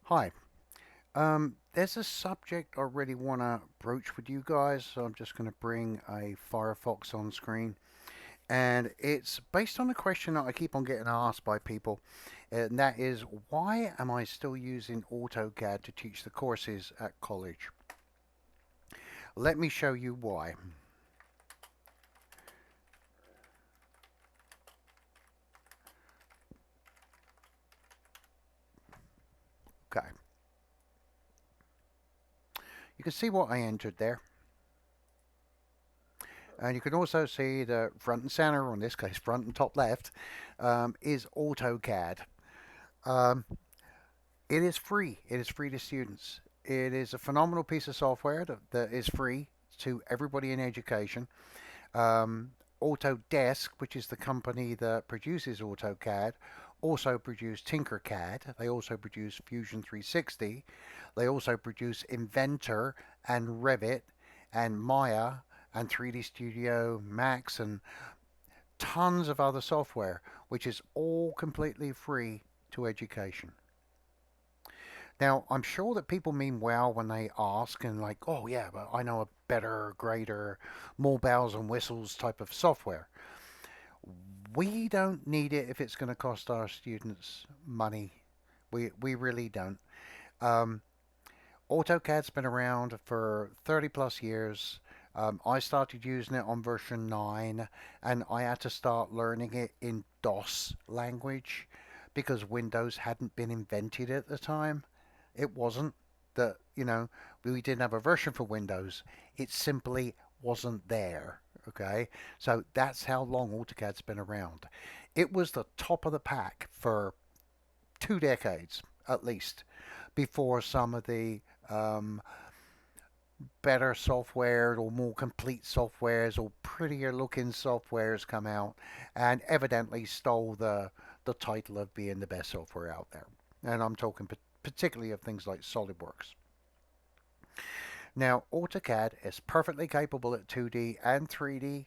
Hi. There's a subject I really want to broach with you guys, so I'm just going to bring a Firefox on screen. And it's based on a question that I keep on getting asked by people, and that is, why am I still using AutoCAD to teach the courses at college? Let me show you why. Okay. You can see what I entered there. And you can also see the front and center, or in this case, front and top left, is AutoCAD. Um, It is free. It is free to students. It is a phenomenal piece of software that is free to everybody in education. Um, Autodesk, which is the company that produces AutoCAD, also produce Tinkercad. They also produce Fusion 360. They also produce Inventor and Revit and Maya and 3D Studio Max and tons of other software, which is all completely free to education. Now, I'm sure that people mean well when they ask and like, oh yeah, but I know a better, greater, more bells and whistles type of software. We don't need it if it's going to cost our students money. We really don't. Um, AutoCAD's been around for 30 plus years. I started using it on version 9 and I had to start learning it in DOS language because Windows hadn't been invented at the time. It wasn't that, we didn't have a version for Windows. It simply wasn't there. Okay. So that's how long AutoCAD's been around. It was the top of the pack for 2 decades at least before some of the um, better software or more complete softwares or prettier looking softwares come out and evidently stole the title of being the best software out there. And I'm talking particularly of things like SolidWorks. Now, AutoCAD is perfectly capable at 2D and 3D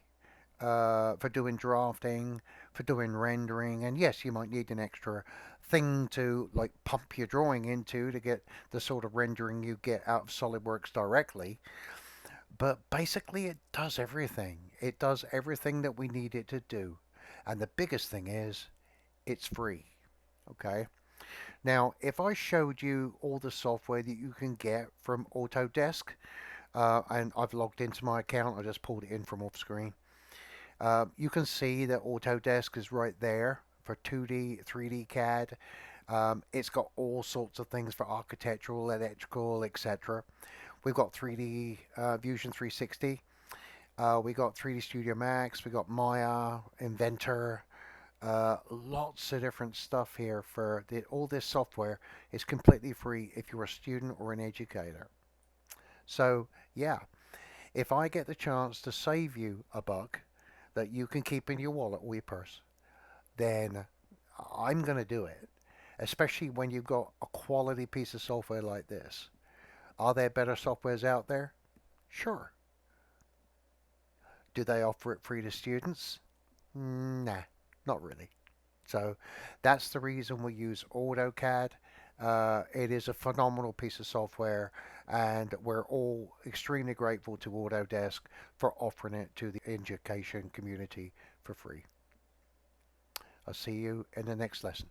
for doing drafting, for doing rendering, and yes, you might need an extra thing to like pump your drawing into to get the sort of rendering you get out of SolidWorks directly. But basically, it does everything. It does everything that we need it to do. And the biggest thing is, it's free. Okay. Now, if I showed you all the software that you can get from Autodesk, and I've logged into my account, I just pulled it in from off screen. You can see that Autodesk is right there for 2D, 3D CAD. It's got all sorts of things for architectural, electrical, etc. We've got 3D Fusion 360. We got 3D Studio Max. We got Maya, Inventor. Lots of different stuff here for all this software is completely free if you're a student or an educator. So yeah, if I get the chance to save you a buck that you can keep in your wallet or your purse, then I'm going to do it. Especially when you've got a quality piece of software like this. Are there better softwares out there? Sure. Do they offer it free to students? Nah, not really. So that's the reason we use AutoCAD. It is a phenomenal piece of software, and we're all extremely grateful to Autodesk for offering it to the education community for free. I'll see you in the next lesson.